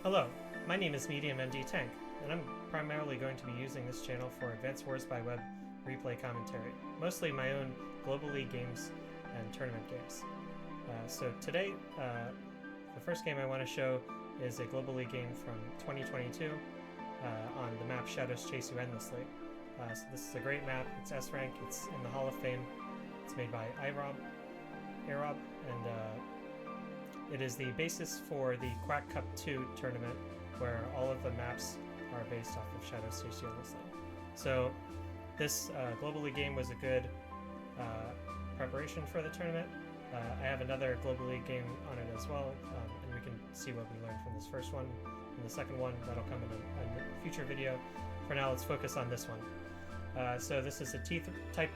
Hello, my name is Medium MD Tank, and I'm primarily going to be using this channel for Advanced Wars by Web replay commentary, mostly my own Global League games and tournament games. So today, the first game I want to show is a Global League game from 2022 on the map Shadows Chase You Endlessly. So this is a great map. It's S rank. It's in the Hall of Fame. It's made by AWBW, and it is the basis for the Quack Cup 2 tournament, where all of the maps are based off of Shadows Chase You Endlessly. So this Global League game was a good preparation for the tournament. I have another Global League game on it as well, and we can see what we learned from this first one and the second one. That'll come in a future video. For now, let's focus on this one. So this is a type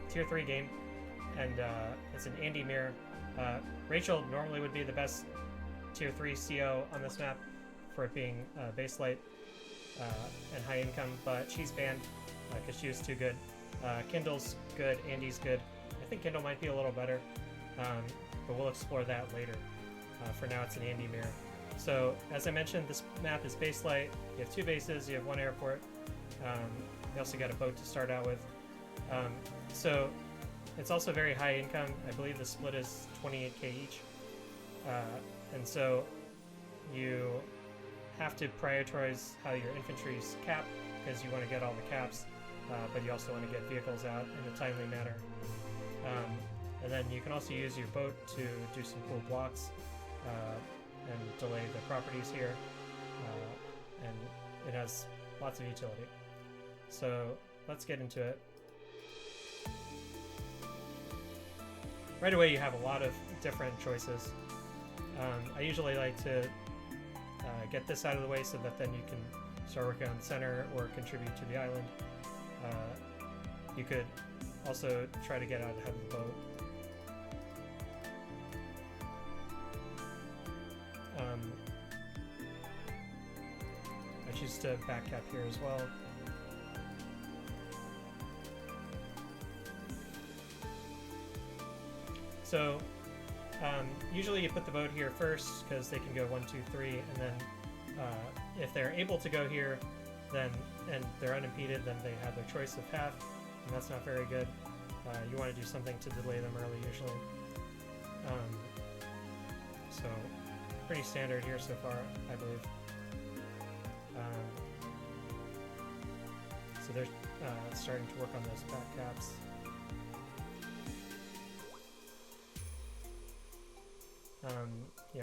Tier 3 game, and it's an Andy mirror. Rachel normally would be the best Tier 3 CO on this map for it being base light and high income, but she's banned because she was too good. Kindle's good, Andy's good. I think Kindle might be a little better, but we'll explore that later. For now, it's an Andy mirror. So, as I mentioned, this map is base light. You have two bases, you have one airport. You also got a boat to start out with. So, it's also very high income. I believe the split is 28k each. And so, you have to prioritize how your infantry's capped, because you want to get all the caps, but you also want to get vehicles out in a timely manner. And then you can also use your boat to do some cool blocks and delay the properties here, and it has lots of utility. So let's get into it. Right away you have a lot of different choices. I usually like to get this out of the way so that then you can start working on the center or contribute to the island. You could also try to get out ahead of the boat. I choose to back cap here as well. So usually you put the boat here first because they can go 1, 2, 3, and then if they're able to go here, then and they're unimpeded, then they have their choice of path, and that's not very good. You want to do something to delay them early usually. So pretty standard here so far, I believe. So they're starting to work on those back caps.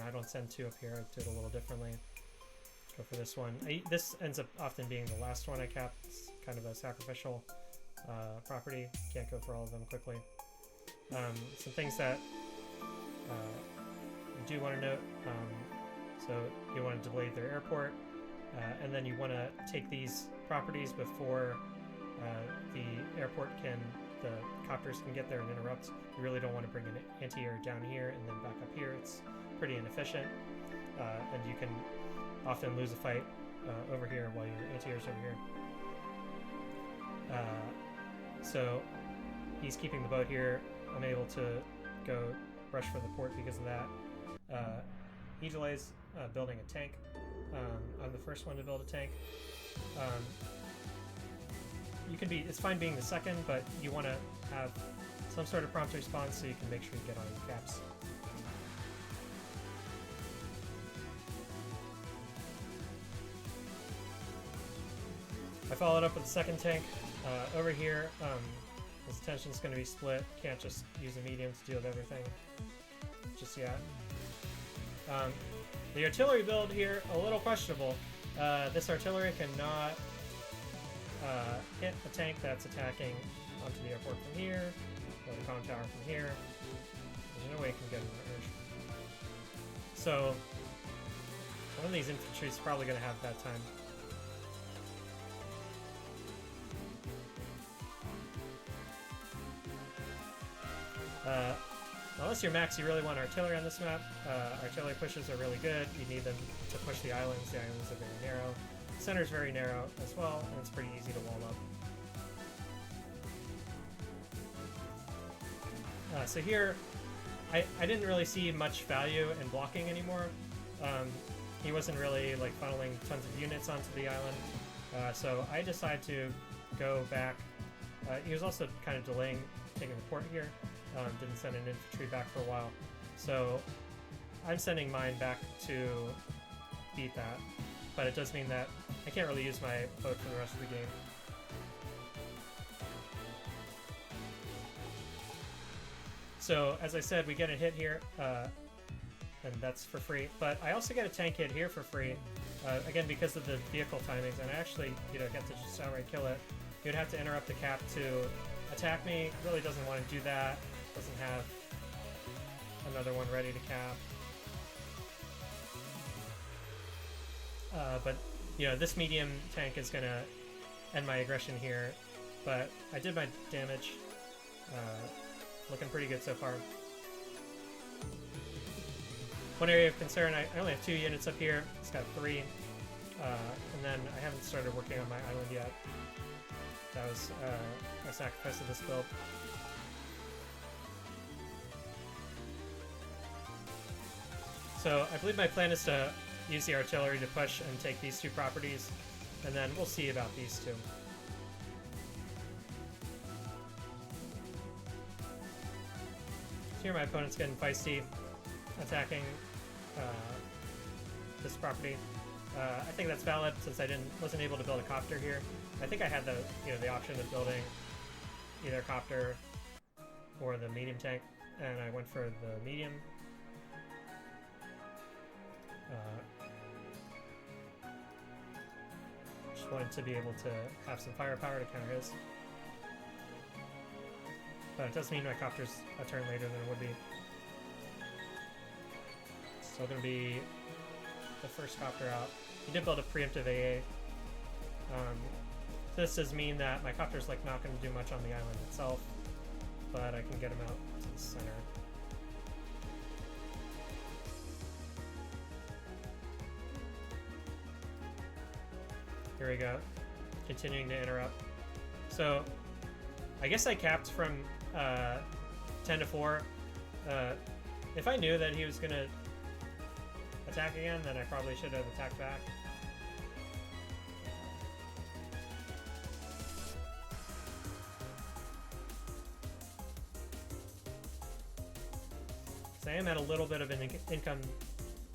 I don't send two up here. I do it a little differently. Go for this one. This ends up often being the last one I cap. It's kind of a sacrificial property. Can't go for all of them quickly. Some things that you do want to note. So you want to delay their airport, and then you want to take these properties before the copters can get there and interrupt. You really don't want to bring an anti-air down here and then back up here. It's pretty inefficient, and you can often lose a fight over here while your anti-air's over here. So he's keeping the boat here. I'm able to go rush for the port because of that. He delays building a tank. I'm the first one to build a tank. It's fine being the second, but you want to have some sort of prompt response so you can make sure you get on your caps. I followed up with the second tank. Over here, his attention's going to be split. Can't just use a medium to deal with everything just yet. The artillery build here, a little questionable. This artillery cannot hit a tank that's attacking onto the airport from here, or the comm tower from here. There's no way it can get an urge. So one of these infantry is probably going to have bad time. Unless you're max, you really want artillery on this map. Artillery pushes are really good. You need them to push the islands. The islands are very narrow. The center's very narrow as well, and it's pretty easy to wall up. So here, I didn't really see much value in blocking anymore. he wasn't really like funneling tons of units onto the island. So I decided to go back. He was also kind of delaying taking the port here. Didn't send an infantry back for a while. So I'm sending mine back to beat that. But it does mean that I can't really use my boat for the rest of the game. So, as I said, we get a hit here, and that's for free. But I also get a tank hit here for free, again, because of the vehicle timings, and I actually, get to just outright kill it. You'd have to interrupt the cap to attack me. Really doesn't want to do that. Doesn't have another one ready to cap. But, this medium tank is going to end my aggression here. But I did my damage. Looking pretty good so far. One area of concern, I only have 2 units up here. It's got 3. And then I haven't started working on my island yet. That was a sacrifice of this build. So I believe my plan is to use the artillery to push and take these 2 properties, and then we'll see about these 2. Here my opponent's getting feisty, attacking this property. I think that's valid since I wasn't able to build a copter here. I think I had the option of building either a copter or the medium tank, and I went for the medium. Just wanted to be able to have some firepower to counter his. But it does mean my copter's a turn later than it would be. Still gonna be the first copter out. He did build a preemptive AA. This does mean that my copter's like not gonna do much on the island itself, but I can get him out to the center. Here we go. Continuing to interrupt. So I guess I capped from 10 to 4. If I knew that he was gonna attack again, then I probably should have attacked back. So I am at a little bit of an income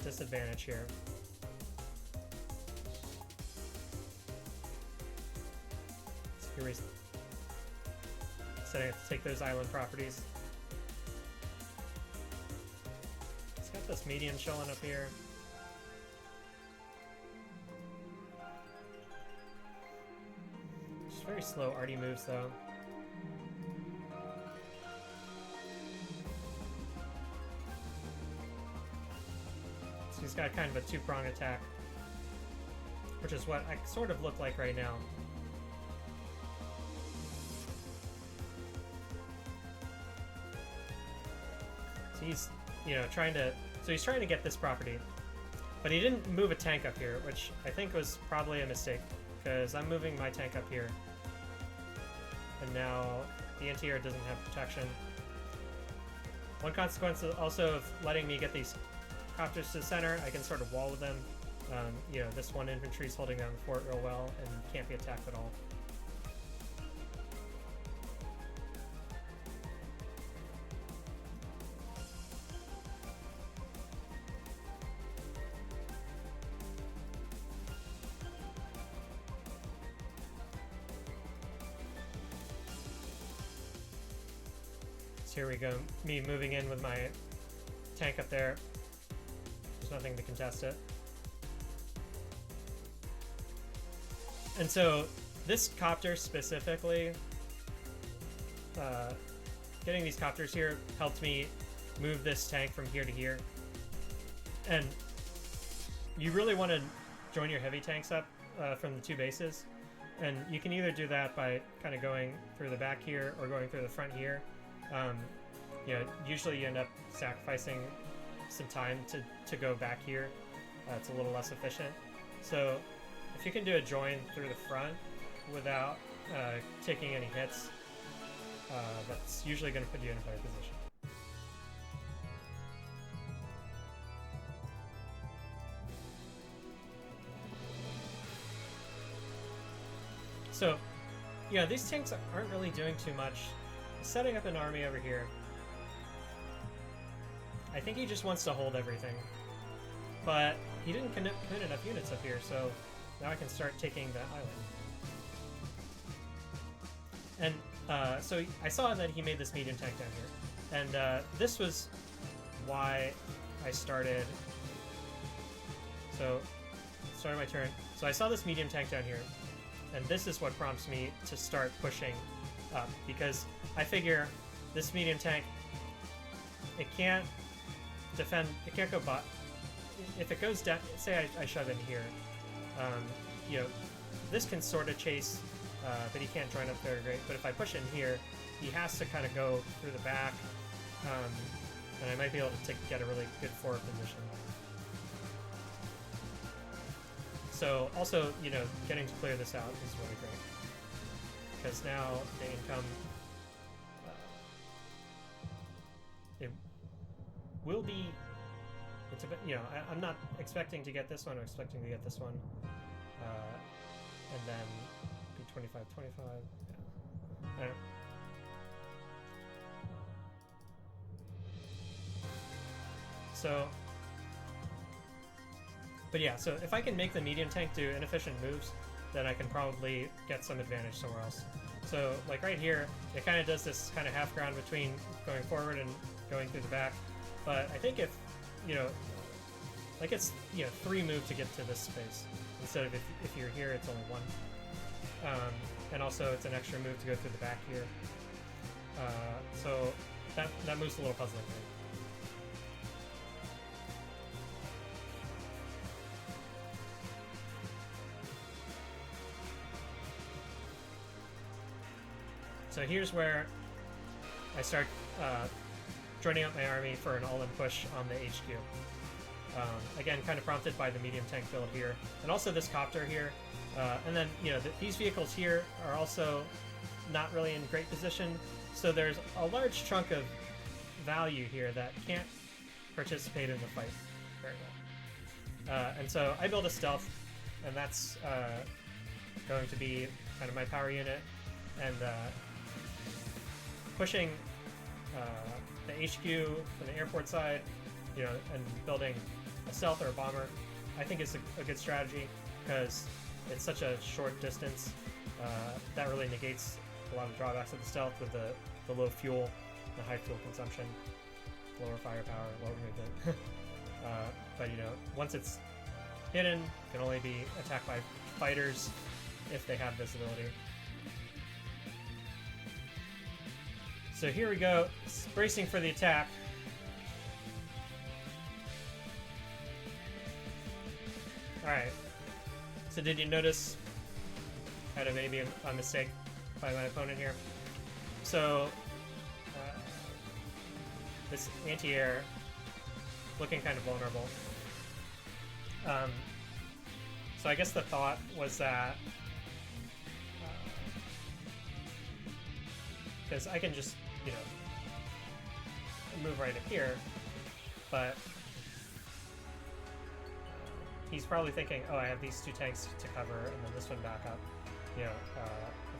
disadvantage here. So here we setting up to take those island properties. It's got this medium chilling up here. Just very slow arty moves though. So he's got kind of a 2-prong attack, which is what I sort of look like right now. He's, trying to get this property, but he didn't move a tank up here, which I think was probably a mistake, because I'm moving my tank up here, and now the anti-air doesn't have protection. One consequence also of letting me get these copters to the center, I can sort of wall with them. This one infantry is holding down the fort real well and can't be attacked at all. Here we go, me moving in with my tank up there. There's nothing to contest it. And so this copter specifically, getting these copters here helped me move this tank from here to here. And you really want to join your heavy tanks up from the 2 bases. And you can either do that by kind of going through the back here or going through the front here. Usually you end up sacrificing some time to go back here. It's a little less efficient. So if you can do a join through the front without taking any hits, that's usually going to put you in a better position. So, yeah, these tanks aren't really doing too much. Setting up an army over here. I think he just wants to hold everything. But he didn't commit enough units up here, so now I can start taking the island. And so I saw that he made this medium tank down here. And this was why I started... So, started my turn. So I saw this medium tank down here. And this is what prompts me to start pushing up. Because I figure this medium tank, it can't defend... It can't go bot. If it goes down... Say I shove in here. You know, this can sort of chase... but he can't join up very great. But if I push in here, he has to kind of go through the back, and I might be able to get a really good forward position. So also, you know, getting to clear this out is really great, because now the income, it will be. It's a bit, you know, I'm not expecting to get this one. I'm expecting to get this one, and then. 25, 25, yeah. So, but yeah, so if I can make the medium tank do inefficient moves, then I can probably get some advantage somewhere else. So, like right here, it kind of does this kind of half ground between going forward and going through the back. But I think if, you know, like it's, you know, 3 moves to get to this space, instead of if you're here, it's only 1. And also it's an extra move to go through the back here. So that move's a little puzzling to me. So here's where I start joining up my army for an all-in push on the HQ. Again, kind of prompted by the medium tank build here. And also this copter here. And then, you know, these vehicles here are also not really in great position, so there's a large chunk of value here that can't participate in the fight very well. And so I build a stealth, and that's going to be kind of my power unit, and pushing the HQ from the airport side, you know, and building a stealth or a bomber, I think is a good strategy, because it's such a short distance that really negates a lot of drawbacks of the stealth with the low fuel, the high fuel consumption, lower firepower, lower movement. But you know, once it's hidden, it can only be attacked by fighters if they have visibility. So here we go, bracing for the attack. Alright. So did you notice kind of maybe a mistake by my opponent here? So this anti-air looking kind of vulnerable. So I guess the thought was that because I can just, you know, move right up here, but he's probably thinking, oh, I have these 2 tanks to cover, and then this one back up. You know,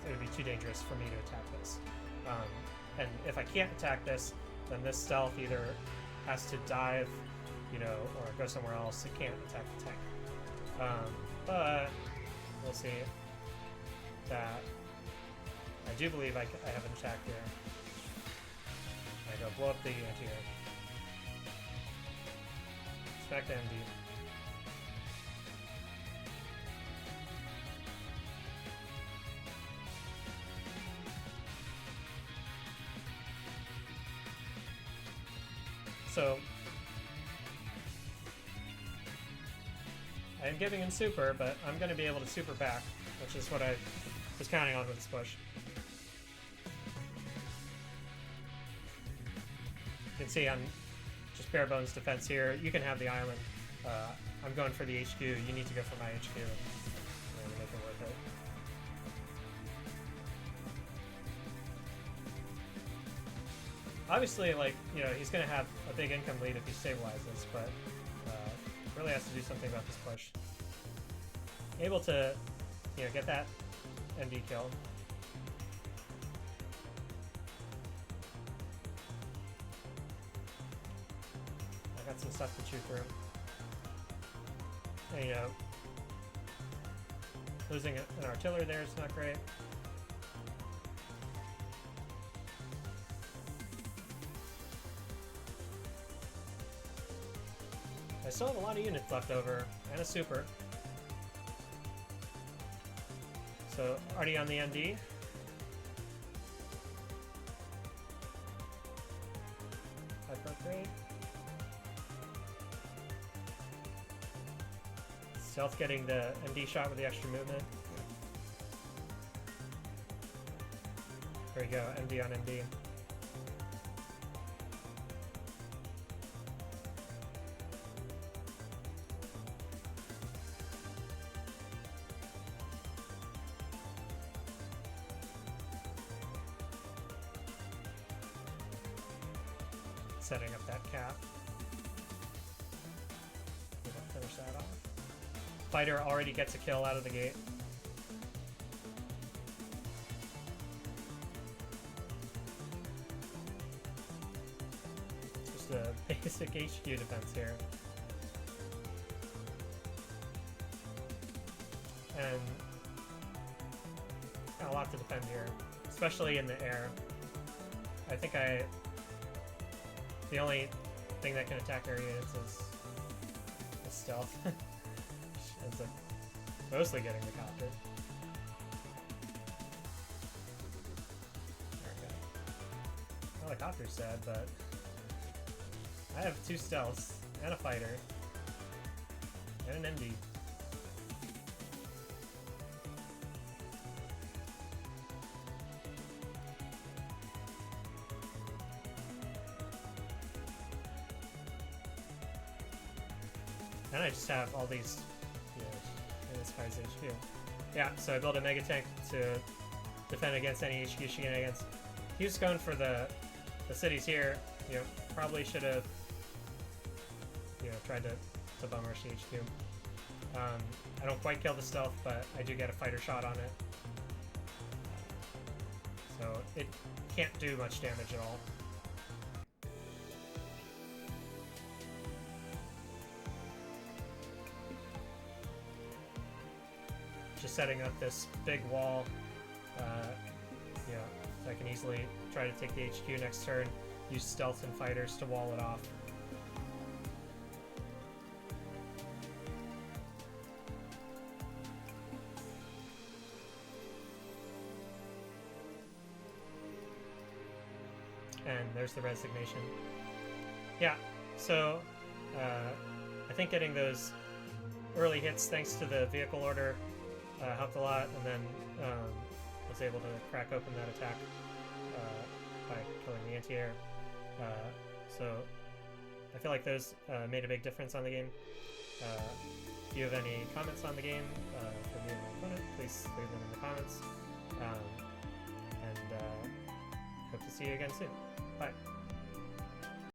it would be too dangerous for me to attack this. And if I can't attack this, then this stealth either has to dive, you know, or go somewhere else. It can't attack the tank. But we'll see that I do believe I have an attack here. I go blow up the anti-air. Smack the MD. So I am giving him super, but I'm going to be able to super back, which is what I was counting on with this push. You can see I'm just bare bones defense here. You can have the island. I'm going for the HQ. You need to go for my HQ. And make it worth it. Obviously, like, you know, he's going to have a big income lead if he stabilizes, but really has to do something about this push. Able to, you know, get that ND kill. I got some stuff to chew through. And, you know, losing an artillery there is not great. I still have a lot of units left over, and a super. So, already on the ND. Hyper-upgrade. Stealth getting the ND shot with the extra movement. There we go, ND on ND. Setting up that cap. Finish that off. Fighter already gets a kill out of the gate. Just a basic HQ defense here. And got a lot to defend here, especially in the air. I think the only thing that can attack air units is stealth. Ends up mostly getting the copter. There we go. Well, the copter's sad, but I have 2 stealths and a fighter and an MD. And I just have all these, you know, in this guy's HQ. Yeah, so I built a mega tank to defend against any HQ shenanigans. He was going for the cities here. You know, probably should have, you know, tried to bum rush the HQ. I don't quite kill the stealth, but I do get a fighter shot on it. So it can't do much damage at all. Just setting up this big wall, yeah, so I can easily try to take the HQ next turn, use stealth and fighters to wall it off. And there's the resignation. Yeah, so I think getting those early hits thanks to the vehicle order helped a lot, and then was able to crack open that attack by killing the anti-air. So I feel like those made a big difference on the game. If you have any comments on the game for me and my opponent, please leave them in the comments. And hope to see you again soon. Bye.